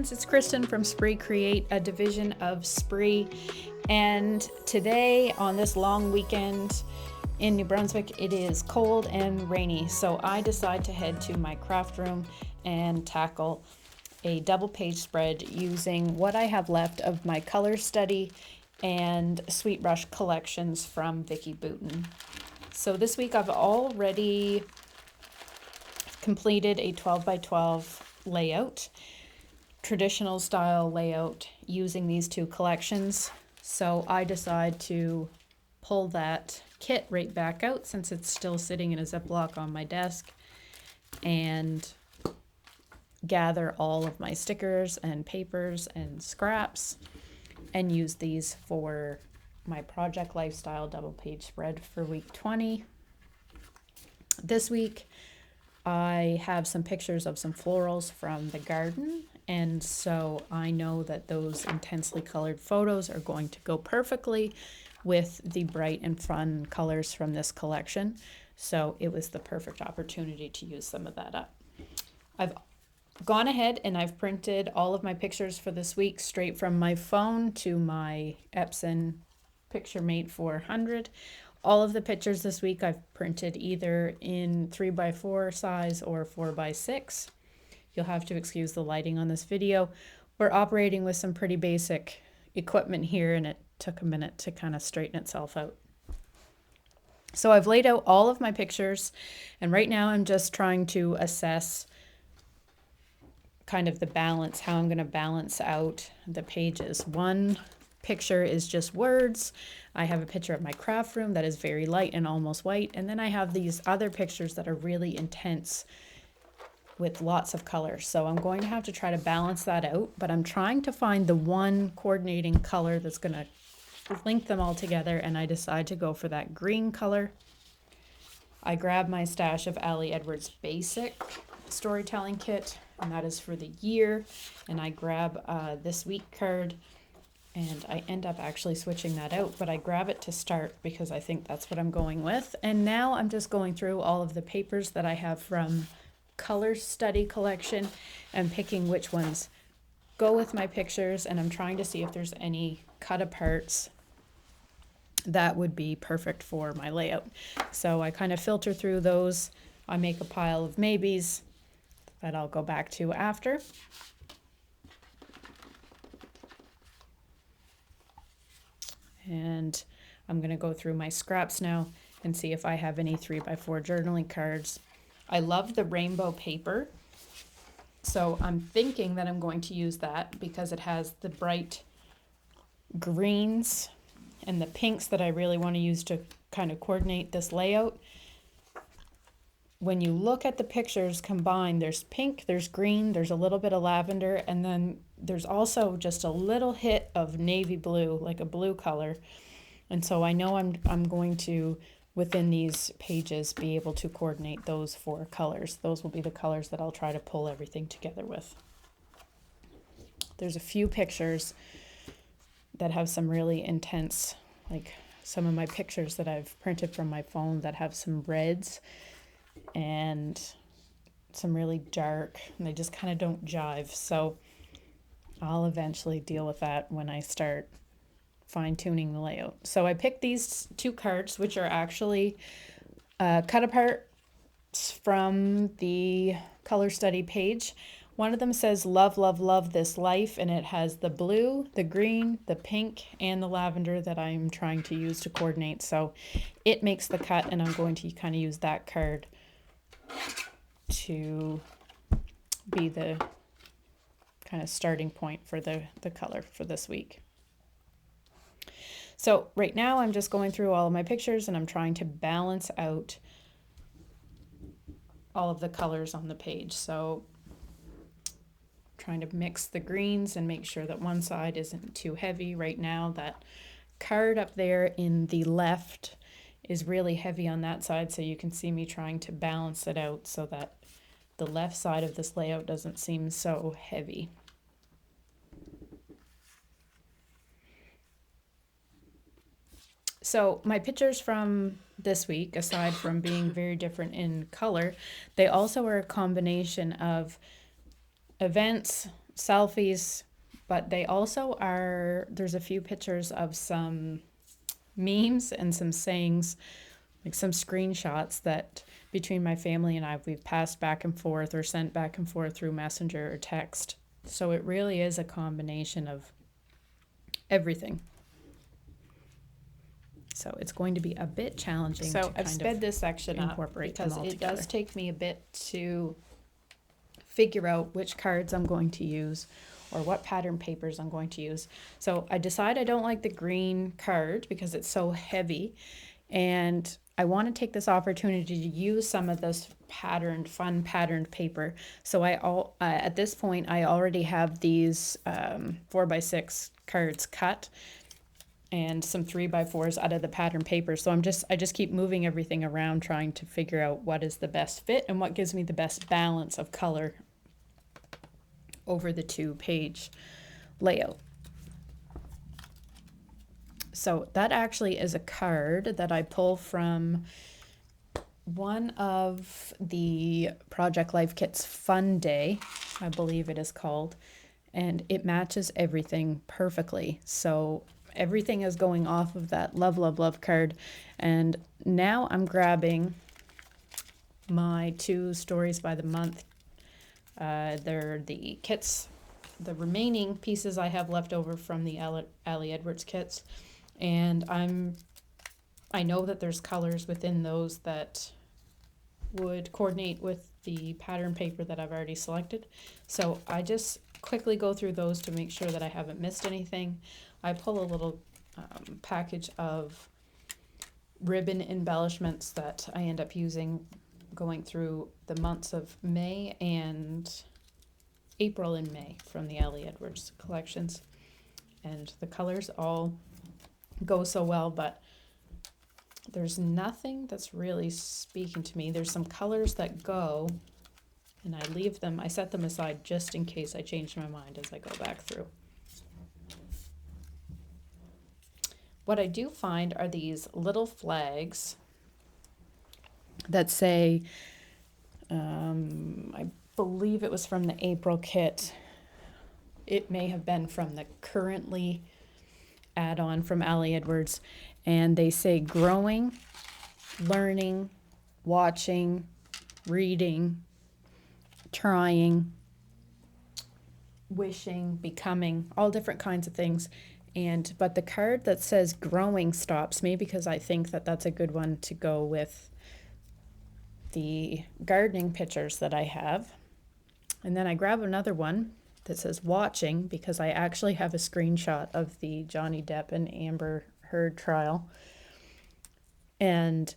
friends, it's Kristen from Spree Create, a division of Spree, and today on this long weekend in New Brunswick it is cold and rainy, so I decide to head to my craft room and tackle a double page spread using what I have left of my color study and sweet brush collections from Vicki Boutin. So this week I've already completed a 12 by 12 layout, traditional style layout using these two collections. So I decide to pull that kit right back out since it's still sitting in a Ziploc on my desk and gather all of my stickers and papers and scraps and use these for my Project Lifestyle double page spread for week 20. This week I have some pictures of some florals from the garden, and so I know that those intensely colored photos are going to go perfectly with the bright and fun colors from this collection. So it was the perfect opportunity to use some of that up. I've gone ahead and I've printed all of my pictures for this week straight from my phone to my Epson PictureMate 400. All of the pictures this week I've printed either in 3x4 size or 4x6. You'll have to excuse the lighting on this video. We're operating with some pretty basic equipment here, and it took a minute to kind of straighten itself out. So I've laid out all of my pictures, and right now I'm just trying to assess kind of the balance, how I'm going to balance out the pages. One picture is just words. I have a picture of my craft room that is very light and almost white, and then I have these other pictures that are really intense with lots of color. So I'm going to have to try to balance that out, but I'm trying to find the one coordinating color that's going to link them all together, and I decide to go for that green color. I grab my stash of Ali Edwards Basic Storytelling Kit, and that is for the year, and I grab this week card, and I end up actually switching that out, but I grab it to start because I think that's what I'm going with. And now I'm just going through all of the papers that I have from Color Study collection and picking which ones go with my pictures, and I'm trying to see if there's any cut aparts that would be perfect for my layout. So I kind of filter through those. I make a pile of maybes that I'll go back to after. And I'm going to go through my scraps now and see if I have any 3x4 journaling cards. I love the rainbow paper, so I'm thinking that I'm going to use that because it has the bright greens and the pinks that I really want to use to kind of coordinate this layout. When you look at the pictures combined, there's pink, there's green, there's a little bit of lavender, and then there's also just a little hit of navy blue, like a blue color. And so I know I'm going to, within these pages, be able to coordinate those four colors. Those will be the colors that I'll try to pull everything together with. There's a few pictures that have some really intense, like some of my pictures that I've printed from my phone that have some reds and some really dark, and they just kind of don't jive. So I'll eventually deal with that when I start fine-tuning the layout. So I picked these two cards, which are actually cut apart from the color study page. One of them says love, love, love this life, and it has the blue, the green, the pink, and the lavender that I'm trying to use to coordinate. So it makes the cut, and I'm going to kind of use that card to be the kind of starting point for the color for this week. So right now I'm just going through all of my pictures and I'm trying to balance out all of the colors on the page. So trying to mix the greens and make sure that one side isn't too heavy. Right now that card up there in the left is really heavy on that side, so you can see me trying to balance it out so that the left side of this layout doesn't seem so heavy. So my pictures from this week, aside from being very different in color, they also are a combination of events selfies, but they also are, there's a few pictures of some memes and some sayings, like some screenshots that between my family and I, we've passed back and forth or sent back and forth through Messenger or text. So it really is a combination of everything. So it's going to be a bit challenging to So I've sped this section up incorporate them because all it together. does take me a bit to figure out which cards I'm going to use or what pattern papers I'm going to use. So I decide I don't like the green card because it's so heavy, and I want to take this opportunity to use some of this fun patterned paper. So at this point, I already have these 4x6 cards cut and some 3x4s out of the pattern paper. So I just keep moving everything around, trying to figure out what is the best fit and what gives me the best balance of color over the 2-page layout. So that actually is a card that I pull from one of the Project Life Kit's Fun Day, I believe it is called, and it matches everything perfectly. So everything is going off of that Love, Love, Love card. And now I'm grabbing my 2 stories by the month. They're the kits, the remaining pieces I have left over from the Allie Edwards kits. And I know that there's colors within those that would coordinate with the pattern paper that I've already selected. So I just quickly go through those to make sure that I haven't missed anything. I pull a little package of ribbon embellishments that I end up using going through the months of May and April and May from the Allie Edwards collections. And the colors all go so well, but there's nothing that's really speaking to me. There's some colors that go, and I set them aside just in case I change my mind as I go back through. What I do find are these little flags that say, I believe it was from the April kit. It may have been from the currently add-on from Allie Edwards, and they say growing, learning, watching, reading, trying, wishing, becoming, all different kinds of things. But the card that says growing stops me because I think that that's a good one to go with the gardening pictures that I have. And then I grab another one that says watching because I actually have a screenshot of the Johnny Depp and Amber Heard trial. And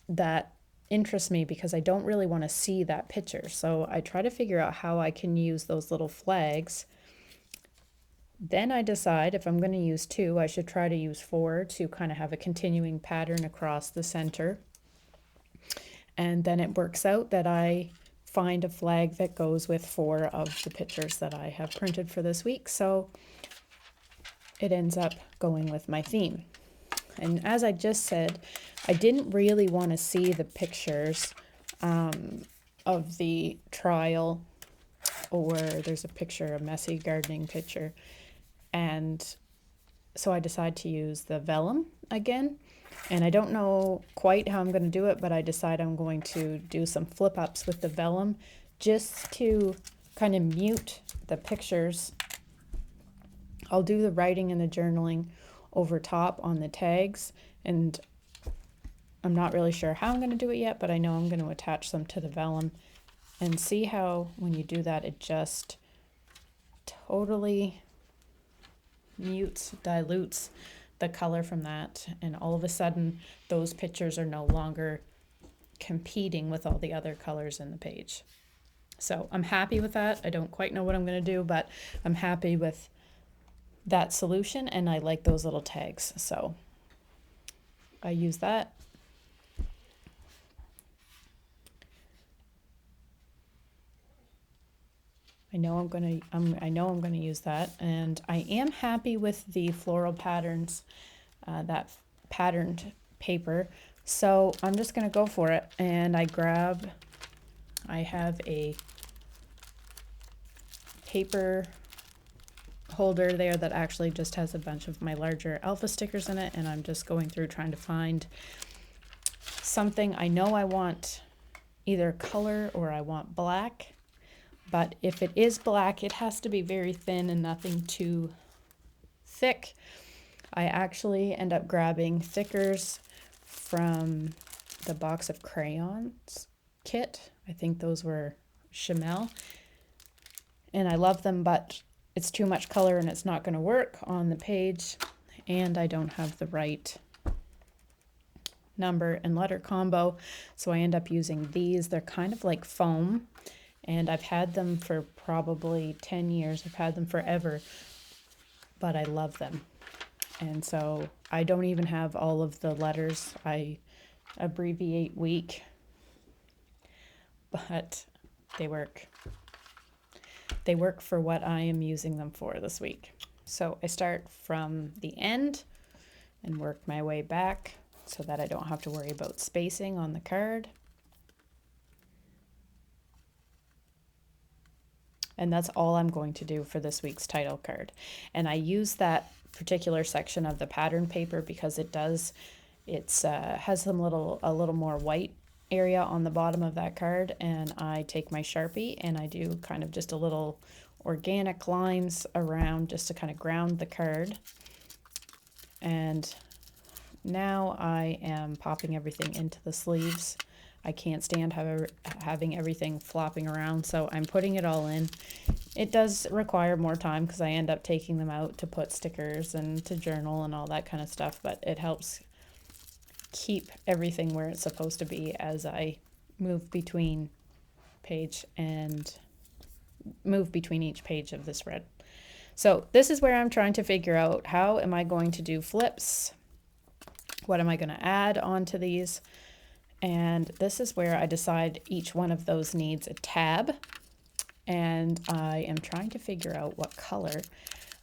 that interests me because I don't really want to see that picture. So I try to figure out how I can use those little flags. Then I decide if I'm going to use 2, I should try to use 4 to kind of have a continuing pattern across the center. And then it works out that I find a flag that goes with 4 of the pictures that I have printed for this week. So it ends up going with my theme. And as I just said, I didn't really want to see the pictures of the trial, or there's a picture, a messy gardening picture. And so I decided to use the Vellum again. And I don't know quite how I'm going to do it, but I decide I'm going to do some flip ups with the Vellum just to kind of mute the pictures. I'll do the writing and the journaling over top on the tags, and I'm not really sure how I'm going to do it yet, but I know I'm going to attach them to the Vellum and see how when you do that it just totally mutes, dilutes the color from that, and all of a sudden those pictures are no longer competing with all the other colors in the page. So I'm happy with that. I don't quite know what I'm going to do, but I'm happy with that solution, and I like those little tags, so I use that. I know I'm gonna use that, and I am happy with the floral patterns, that patterned paper. So I'm just gonna go for it, and I have a paper holder there that actually just has a bunch of my larger alpha stickers in it, and I'm just going through trying to find something. I know I want either color or I want black, but if it is black, it has to be very thin and nothing too thick. I actually end up grabbing thickers from the box of crayons kit. I think those were Chamel, and I love them, but it's too much color and it's not going to work on the page, and I don't have the right number and letter combo, so I end up using these. They're kind of like foam, and I've had them for probably 10 years. I've had them forever, but I love them. And so I don't even have all of the letters. I abbreviate week, but they work. They work for what I am using them for this week. So I start from the end and work my way back so that I don't have to worry about spacing on the card. And that's all I'm going to do for this week's title card. And I use that particular section of the pattern paper because it has a little more white area on the bottom of that card, and I take my Sharpie and I do kind of just a little organic lines around just to kind of ground the card. And now I am popping everything into the sleeves. I can't stand having everything flopping around, so I'm putting it all in. It does require more time because I end up taking them out to put stickers and to journal and all that kind of stuff, but it helps keep everything where it's supposed to be as I move between each page of this spread. So this is where I'm trying to figure out, how am I going to do flips? What am I going to add onto these? And this is where I decide each one of those needs a tab. And I am trying to figure out what color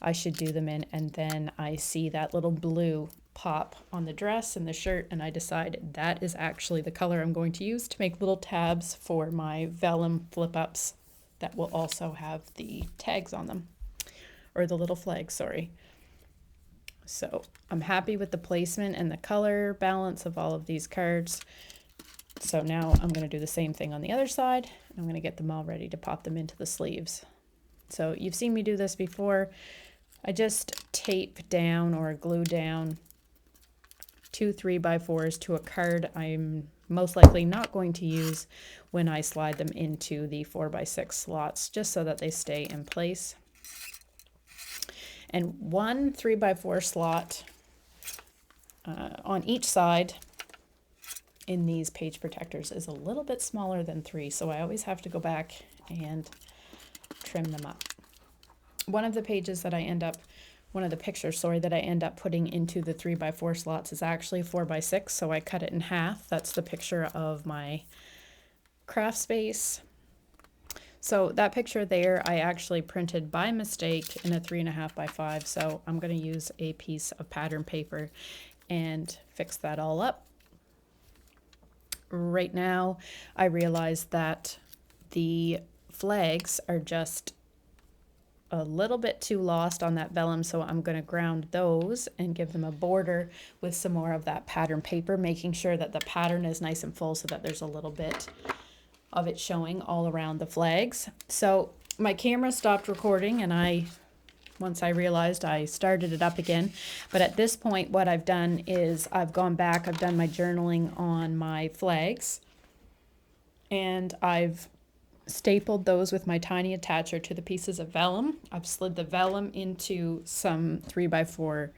I should do them in. And then I see that little blue pop on the dress and the shirt, and I decide that is actually the color I'm going to use to make little tabs for my Vellum flip-ups that will also have the tags on them, or the little flags, sorry. So I'm happy with the placement and the color balance of all of these cards. So now I'm going to do the same thing on the other side. I'm going to get them all ready to pop them into the sleeves. So you've seen me do this before. I just tape down or glue down 2 3x4s to a card I'm most likely not going to use when I slide them into the 4x6 slots, just so that they stay in place. And 1 3x4 slot on each side in these page protectors is a little bit smaller than 3, so I always have to go back and trim them up. One of the pictures that I end up putting into the 3x4 slots is actually 4x6, so I cut it in half. That's the picture of my craft space. So that picture there, I actually printed by mistake in a 3.5x5, so I'm going to use a piece of pattern paper and fix that all up. Right now, I realize that the flags are just a little bit too lost on that vellum, so I'm going to ground those and give them a border with some more of that pattern paper, making sure that the pattern is nice and full so that there's a little bit of it showing all around the flags. So my camera stopped recording, and once I realized, I started it up again. But at this point, what I've done is I've gone back, I've done my journaling on my flags, and I've stapled those with my tiny attacher to the pieces of vellum. I've slid the vellum into some 3x4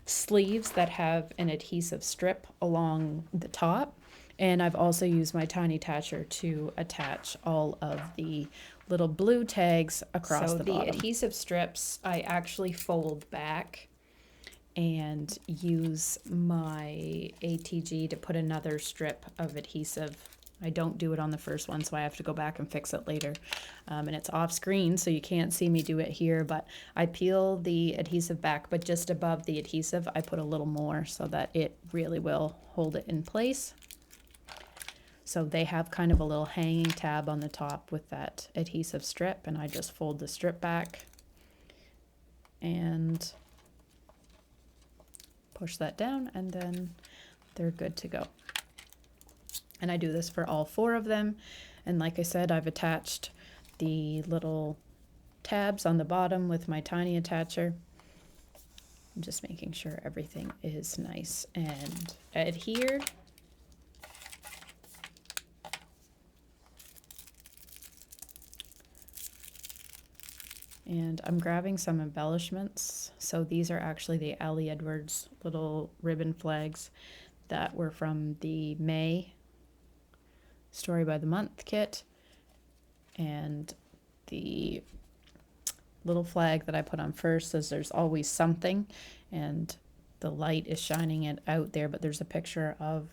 sleeves that have an adhesive strip along the top. And I've also used my tiny attacher to attach all of the little blue tags across the bottom. So the adhesive strips, I actually fold back and use my ATG to put another strip of adhesive. I don't do it on the first one, so I have to go back and fix it later. And it's off screen, so you can't see me do it here, but I peel the adhesive back, but just above the adhesive, I put a little more so that it really will hold it in place. So they have kind of a little hanging tab on the top with that adhesive strip, and I just fold the strip back and push that down, and then they're good to go. And I do this for all 4 of them. And like I said, I've attached the little tabs on the bottom with my tiny attacher. I'm just making sure everything is nice and adhered. And I'm grabbing some embellishments. So these are actually the Allie Edwards little ribbon flags that were from the May Story by the Month kit. And the little flag that I put on first says there's always something, and the light is shining it out there, but there's a picture of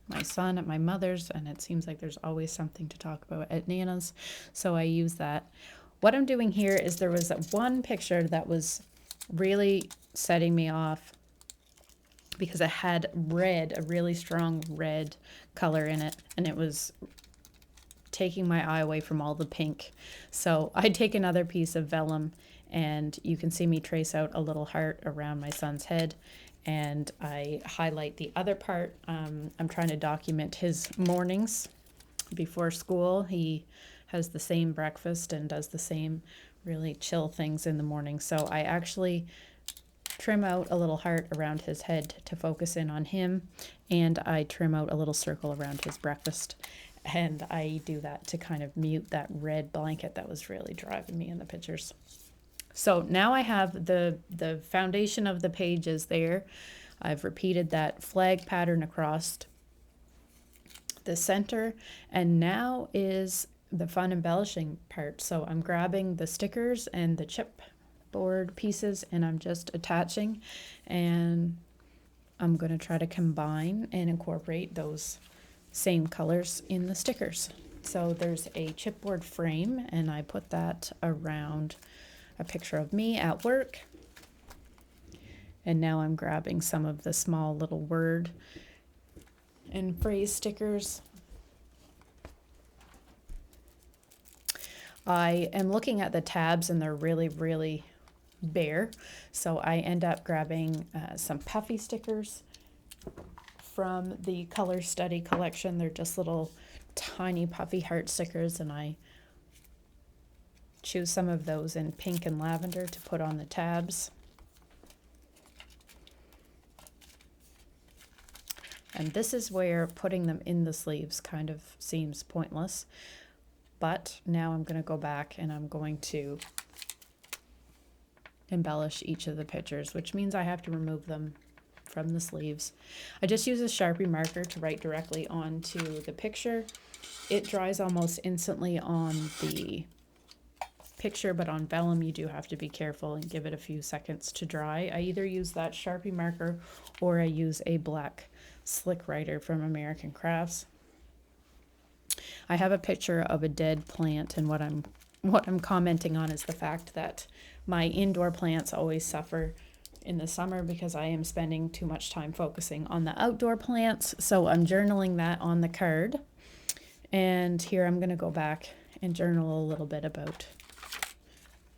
my son at my mother's, and it seems like there's always something to talk about at Nana's, so I use that. What I'm doing here is there was one picture that was really setting me off because it had red, a really strong red color in it, and it was taking my eye away from all the pink. So I take another piece of vellum, and you can see me trace out a little heart around my son's head, and I highlight the other part. I'm trying to document his mornings before school. He has the same breakfast and does the same really chill things in the morning. So I actually trim out a little heart around his head to focus in on him, and I trim out a little circle around his breakfast. And I do that to kind of mute that red blanket that was really driving me in the pictures. So now I have the foundation of the pages there. I've repeated that flag pattern across the center, and now is the fun embellishing part. So I'm grabbing the stickers and the chipboard pieces, and I'm just attaching, and I'm going to try to combine and incorporate those same colors in the stickers. So there's a chipboard frame, and I put that around a picture of me at work. And now I'm grabbing some of the small little word and phrase stickers. I am looking at the tabs, and they're really, really bare. So I end up grabbing some puffy stickers from the Color Study collection. They're just little tiny puffy heart stickers, and I choose some of those in pink and lavender to put on the tabs. And this is where putting them in the sleeves kind of seems pointless. But now I'm going to go back and I'm going to embellish each of the pictures, which means I have to remove them from the sleeves. I just use a Sharpie marker to write directly onto the picture. It dries almost instantly on the picture, but on vellum you do have to be careful and give it a few seconds to dry. I either use that Sharpie marker or I use a black slick writer from American Crafts. I have a picture of a dead plant, and what I'm commenting on is the fact that my indoor plants always suffer in the summer because I am spending too much time focusing on the outdoor plants. So I'm journaling that on the card. And here I'm going to go back and journal a little bit about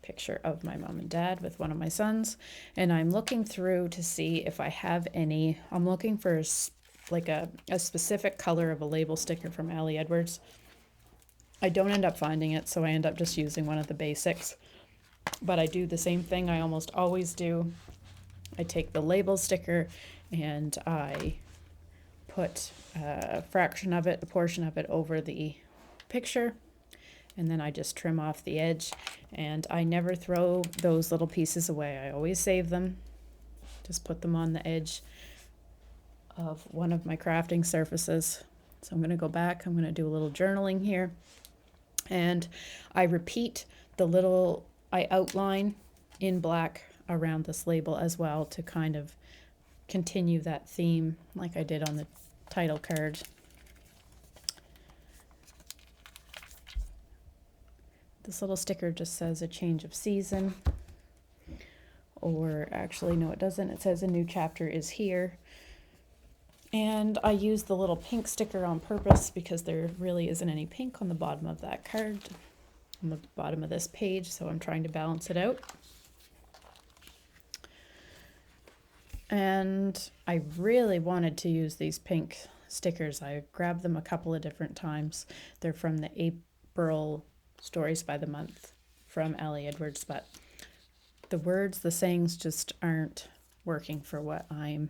picture of my mom and dad with one of my sons. And I'm looking through to see if I have any. I'm looking for a specific color of a label sticker from Allie Edwards. I don't end up finding it, so I end up just using one of the basics. But I do the same thing I almost always do. I take the label sticker and I put a portion of it over the picture, and then I just trim off the edge. And I never throw those little pieces away. I always save them. Just put them on the edge of one of my crafting surfaces. So I'm going to go back. I'm going to do a little journaling here. And I repeat I outline in black around this label as well to kind of continue that theme like I did on the title card. This little sticker just says a change of season, or actually no, it doesn't. It says a new chapter is here. And I used the little pink sticker on purpose because there really isn't any pink on the bottom of that card, on the bottom of this page, so I'm trying to balance it out. And I really wanted to use these pink stickers. I grabbed them a couple of different times. They're from the April Stories by the Month from Allie Edwards, but the words, the sayings just aren't working for what I'm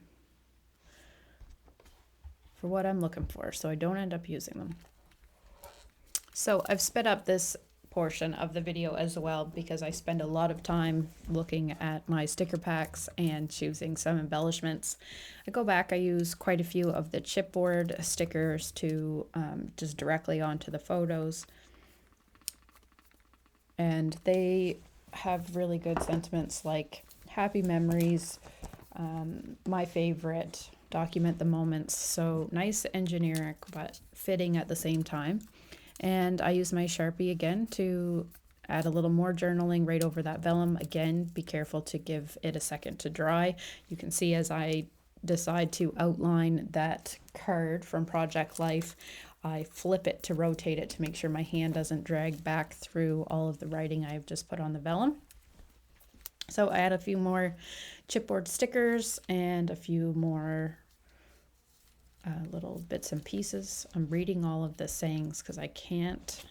looking for, so I don't end up using them. So I've sped up this portion of the video as well because I spend a lot of time looking at my sticker packs and choosing some embellishments. I go back, I use quite a few of the chipboard stickers to just directly onto the photos, and they have really good sentiments like happy memories, my favorite, document the moments. So nice and generic, but fitting at the same time. And I use my Sharpie again to add a little more journaling right over that vellum. Again, be careful to give it a second to dry. You can see as I decide to outline that card from Project Life, I flip it to rotate it to make sure my hand doesn't drag back through all of the writing I've just put on the vellum. So I add a few more chipboard stickers and a few more little bits and pieces. I'm reading all of the sayings because I can't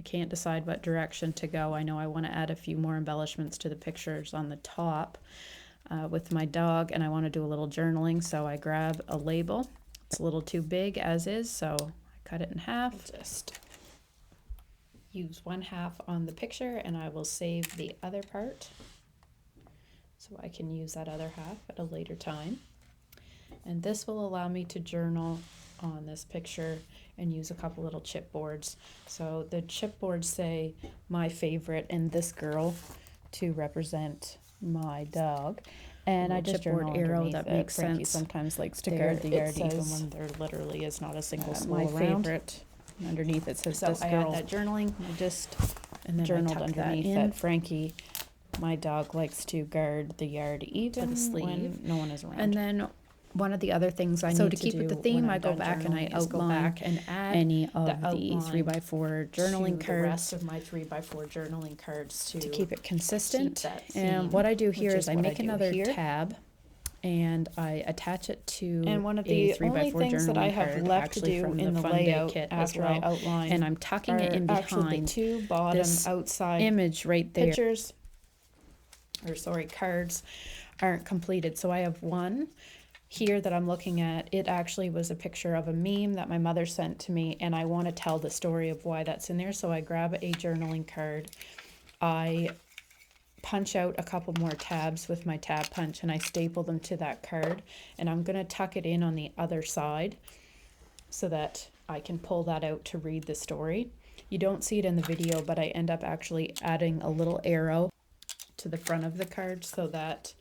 decide what direction to go. I know I want to add a few more embellishments to the pictures on the top with my dog, and I want to do a little journaling, so I grab a label. It's a little too big as is, so I cut it in half. Just use one half on the picture, and I will save the other part so I can use that other half at a later time. And this will allow me to journal on this picture and use a couple little chipboards. So the chipboards say my favorite and this girl to represent my dog. And I just chipboard arrow that makes Frankie sense. Sometimes likes to guard the yard even when there literally is not a single soul around. My favorite. Underneath it says this girl. I had that journaling. I just journaled underneath that Frankie, my dog, likes to guard the yard even when no one is around. And then one of the other things I need to keep with the theme, I go back and I outline and add any of the 3x4 journaling cards. The rest of my 3x4 journaling cards to keep it consistent. And what I do here is I make another tab and I attach it to and one of the only things that I have left to do in the layout after I outline, and I'm tucking it in behind the two bottom outside image right there. Pictures, or sorry, cards aren't completed. So I have one here that I'm looking at. It actually was a picture of a meme that my mother sent to me, and I want to tell the story of why that's in there. So I grab a journaling card, I punch out a couple more tabs with my tab punch, and I staple them to that card, and I'm going to tuck it in on the other side so that I can pull that out to read the story. You don't see it in the video, but I end up actually adding a little arrow to the front of the card so that,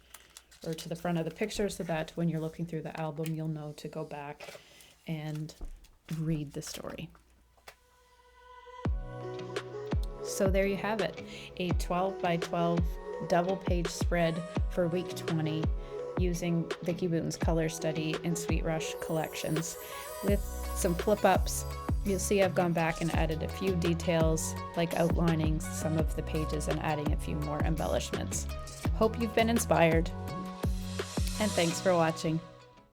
or to the front of the picture, so that when you're looking through the album, you'll know to go back and read the story. So there you have it, a 12 by 12 double page spread for week 20 using Vicki Boutin's Color Study and Sweet Rush collections with some flip ups. You'll see I've gone back and added a few details like outlining some of the pages and adding a few more embellishments. Hope you've been inspired, and thanks for watching.